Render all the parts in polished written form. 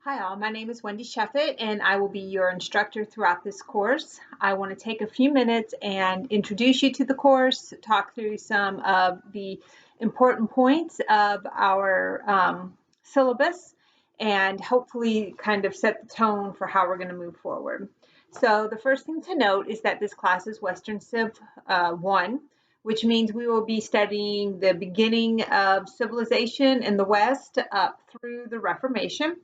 Hi all, my name is Wendy Sheffett and I will be your instructor throughout this course. I want to take a few minutes and introduce you to the course, talk through some of the important points of our syllabus, and hopefully kind of set the tone for how we're going to move forward. So the first thing to note is that this class is Western Civ 1, which means we will be studying the beginning of civilization in the West up through the Reformation.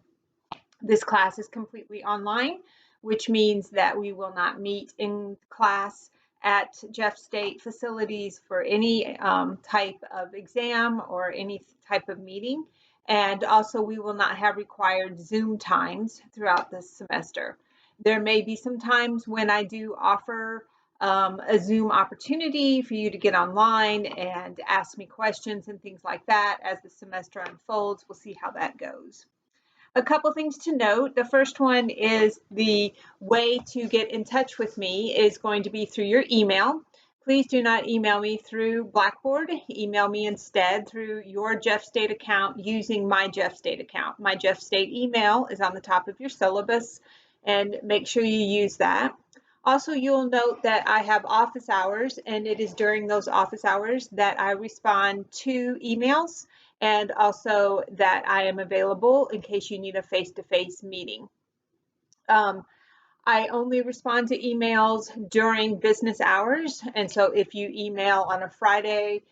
This class is completely online, which means that we will not meet in class at Jeff State facilities for any type of exam or any type of meeting. And also, we will not have required Zoom times throughout this semester. There may be some times when I do offer a Zoom opportunity for you to get online and ask me questions and things like that as the semester unfolds. We'll see how that goes. A couple things to note. The first one is the way to get in touch with me is going to be through your email. Please do not email me through Blackboard. Email me instead through your Jeff State account using my Jeff State account. My Jeff State email is on the top of your syllabus, and make sure you use that. Also, you'll note that I have office hours, and it is during those office hours that I respond to emails, and also that I am available in case you need a face-to-face meeting. I only respond to emails during business hours, and so if you email on a Friday,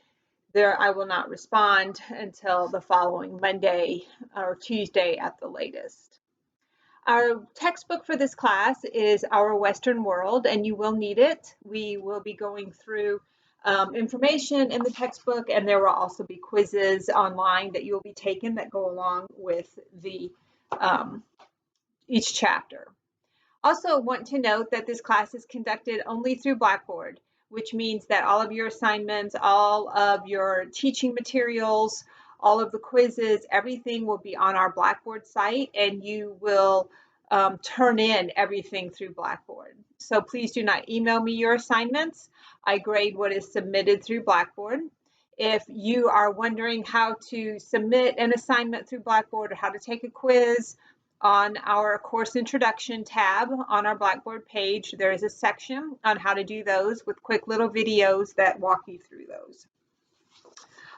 I will not respond until the following Monday or Tuesday at the latest. Our textbook for this class is Our Western World, and you will need it. We will be going through information in the textbook, and there will also be quizzes online that you'll be taking that go along with the each chapter. Also want to note that this class is conducted only through Blackboard, which means that all of your assignments, all of your teaching materials, all of the quizzes, everything will be on our Blackboard site, and you will turn in everything through Blackboard. So please do not email me your assignments. I grade what is submitted through Blackboard. If you are wondering how to submit an assignment through Blackboard or how to take a quiz, on our course introduction tab on our Blackboard page, there is a section on how to do those with quick little videos that walk you through those.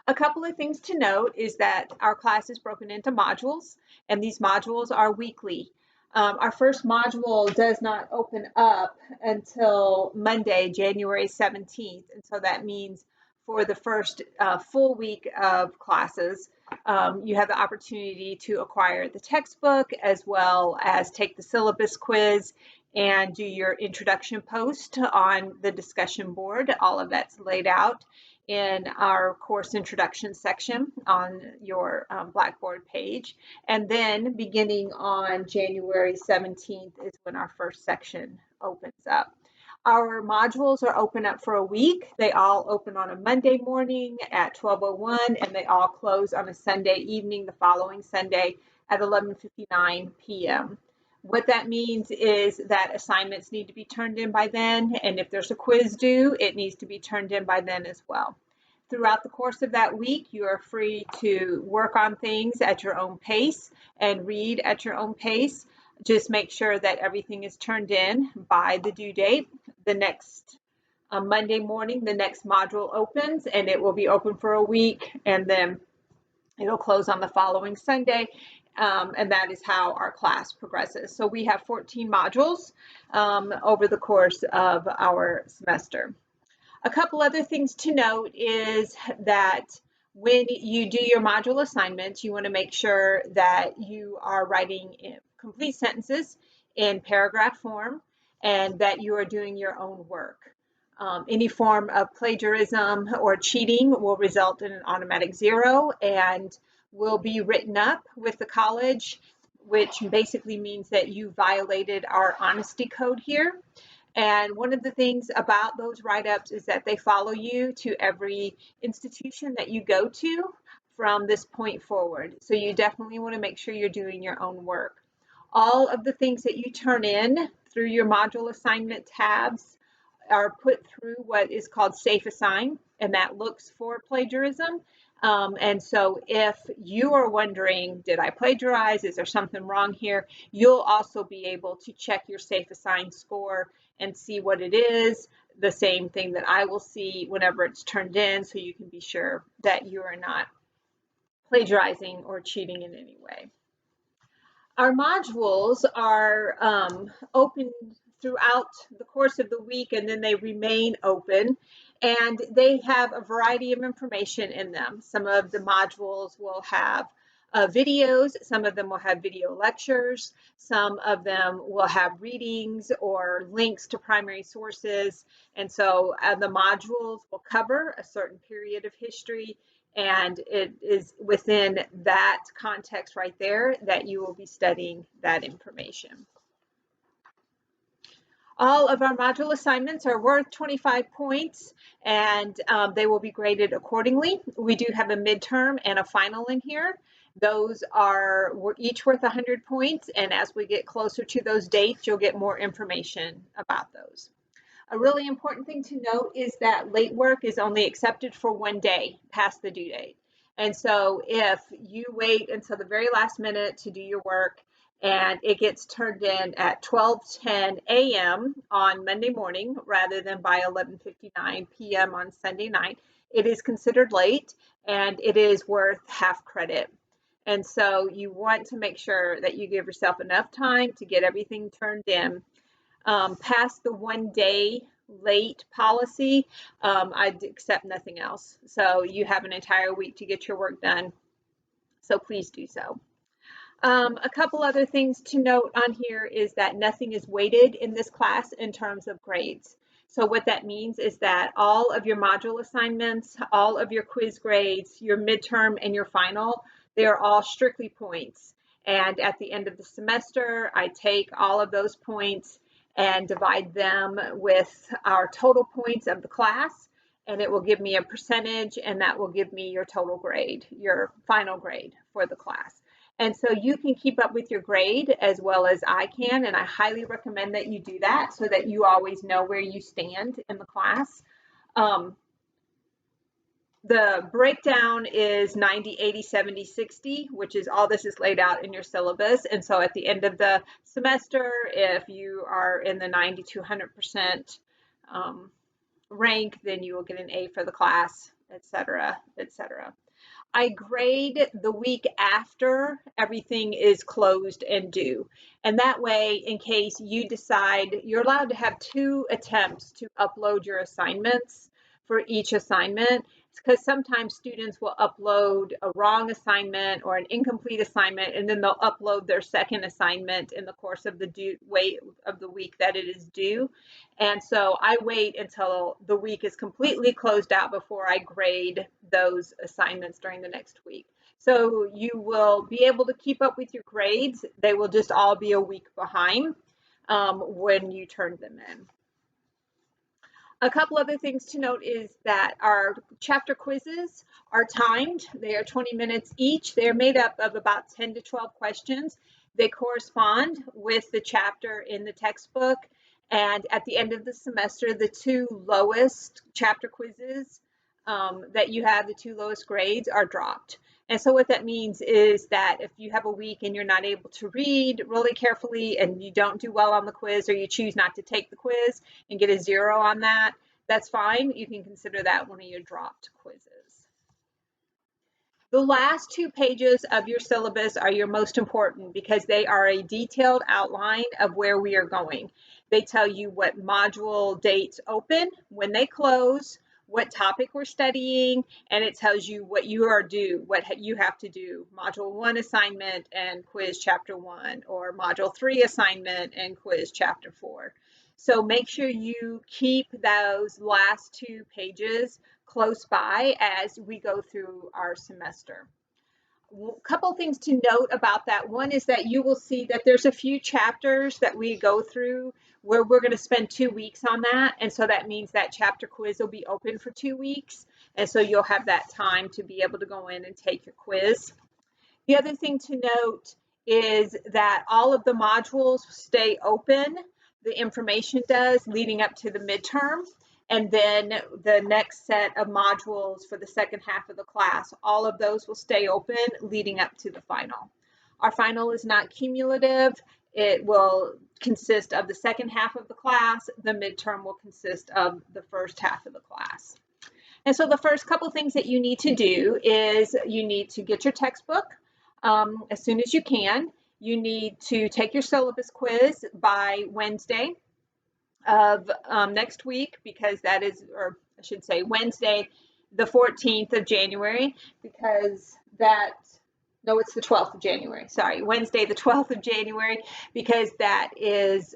A couple of things to note is that our class is broken into modules, and these modules are weekly. Our first module does not open up until Monday, January 17th, and so that means for the first full week of classes, you have the opportunity to acquire the textbook as well as take the syllabus quiz and do your introduction post on the discussion board. All of that's laid out in our course introduction section on your Blackboard page. And then beginning on January 17th is when our first section opens up. Our modules are open up for a week. They all open on a Monday morning at 12:01, and they all close on a Sunday evening, the following Sunday at 11:59 p.m. What that means is that assignments need to be turned in by then, and if there's a quiz due, it needs to be turned in by then as well. Throughout the course of that week, you are free to work on things at your own pace and read at your own pace. Just make sure that everything is turned in by the due date. The next Monday morning, the next module opens, and it will be open for a week, and then it'll close on the following Sunday. And that is how our class progresses. So we have 14 modules over the course of our semester. A couple other things to note is that when you do your module assignments, you want to make sure that you are writing complete sentences in paragraph form and that you are doing your own work. Any form of plagiarism or cheating will result in an automatic 0 and will be written up with the college, which basically means that you violated our honesty code here. And one of the things about those write-ups is that they follow you to every institution that you go to from this point forward. So you definitely want to make sure you're doing your own work. All of the things that you turn in through your module assignment tabs are put through what is called Safe Assign, and that looks for plagiarism. And so if you are wondering, did I plagiarize? Is there something wrong here? You'll also be able to check your Safe Assign score and see what it is. The same thing that I will see whenever it's turned in, so you can be sure that you are not plagiarizing or cheating in any way. Our modules are open throughout the course of the week, and then they remain open, and they have a variety of information in them. Some of the modules will have videos, some of them will have video lectures, some of them will have readings or links to primary sources. And so the modules will cover a certain period of history, and it is within that context right there that you will be studying that information. All of our module assignments are worth 25 points, and they will be graded accordingly. We do have a midterm and a final in here. Those are each worth 100 points, and as we get closer to those dates, you'll get more information about those. A really important thing to note is that late work is only accepted for 1 day past the due date. And so if you wait until the very last minute to do your work and it gets turned in at 12:10 a.m. on Monday morning rather than by 11:59 p.m. on Sunday night, it is considered late and it is worth half credit. And so you want to make sure that you give yourself enough time to get everything turned in. Past the 1 day late policy, I'd accept nothing else. So you have an entire week to get your work done. So please do so. A couple other things to note on here is that nothing is weighted in this class in terms of grades. So what that means is that all of your module assignments, all of your quiz grades, your midterm and your final, they are all strictly points. And at the end of the semester, I take all of those points and divide them with our total points of the class, and it will give me a percentage, and that will give me your total grade, your final grade for the class. And so you can keep up with your grade as well as I can, and I highly recommend that you do that so that you always know where you stand in the class. The breakdown is 90, 80, 70, 60, which is all this is laid out in your syllabus. And so at the end of the semester, if you are in the 90 to 100% rank, then you will get an A for the class, etc., etc. I grade the week after everything is closed and due. And that way, in case you decide, you're allowed to have 2 attempts to upload your assignments for each assignment, because sometimes students will upload a wrong assignment or an incomplete assignment, and then they'll upload their second assignment in the course of the due wait of the week that it is due. And so I wait until the week is completely closed out before I grade those assignments during the next week. So you will be able to keep up with your grades. They will just all be a week behind when you turn them in. A couple other things to note is that our chapter quizzes are timed. They are 20 minutes each. They're made up of about 10 to 12 questions. They correspond with the chapter in the textbook. And at the end of the semester, the 2 lowest chapter quizzes that you have, the 2 lowest grades, are dropped. And so what that means is that if you have a week and you're not able to read really carefully and you don't do well on the quiz, or you choose not to take the quiz and get a 0 on that, that's fine. You can consider that one of your dropped quizzes. The last 2 pages of your syllabus are your most important because they are a detailed outline of where we are going. They tell you what module dates open, when they close, what topic we're studying, and it tells you what you are due, what you have to do. Module 1 assignment and quiz chapter 1, or module 3 assignment and quiz chapter 4. So make sure you keep those last 2 pages close by as we go through our semester. A couple things to note about that. One is that you will see that there's a few chapters that we go through where we're going to spend 2 weeks on that. And so that means that chapter quiz will be open for 2 weeks. And so you'll have that time to be able to go in and take your quiz. The other thing to note is that all of the modules stay open. The information does leading up to the midterm. and then the next set of modules for the second half of the class. All of those will stay open leading up to the final. Our final is not cumulative. It will consist of the second half of the class. The midterm will consist of the first half of the class. And so the first couple things that you need to do is you need to get your textbook as soon as you can. You need to take your syllabus quiz by Wednesday of next week, because that is, or I should say Wednesday, the 14th of January, because that, no, it's the 12th of January. Sorry, Wednesday, the 12th of January, because that is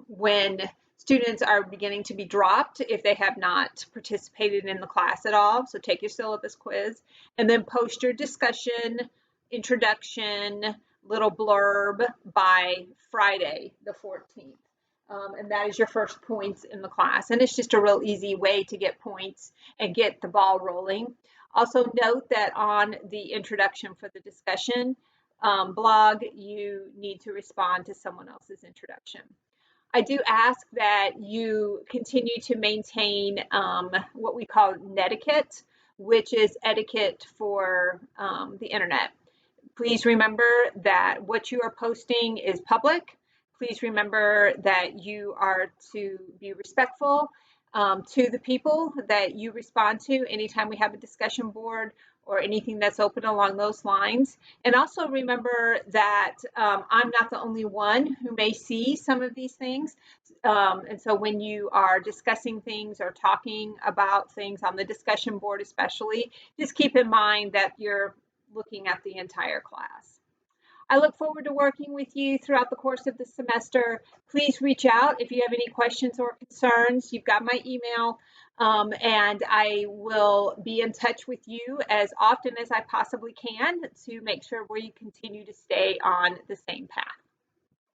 when students are beginning to be dropped if they have not participated in the class at all. So take your syllabus quiz and then post your discussion, introduction, little blurb by Friday, the 14th. And that is your first points in the class. And it's just a real easy way to get points and get the ball rolling. Also note that on the introduction for the discussion blog, you need to respond to someone else's introduction. I do ask that you continue to maintain what we call netiquette, which is etiquette for the internet. Please remember that what you are posting is public. Please remember that you are to be respectful to the people that you respond to anytime we have a discussion board or anything that's open along those lines. And also remember that I'm not the only one who may see some of these things. And so when you are discussing things or talking about things on the discussion board especially, just keep in mind that you're looking at the entire class. I look forward to working with you throughout the course of the semester. Please reach out if you have any questions or concerns. You've got my email, and I will be in touch with you as often as I possibly can to make sure we continue to stay on the same path.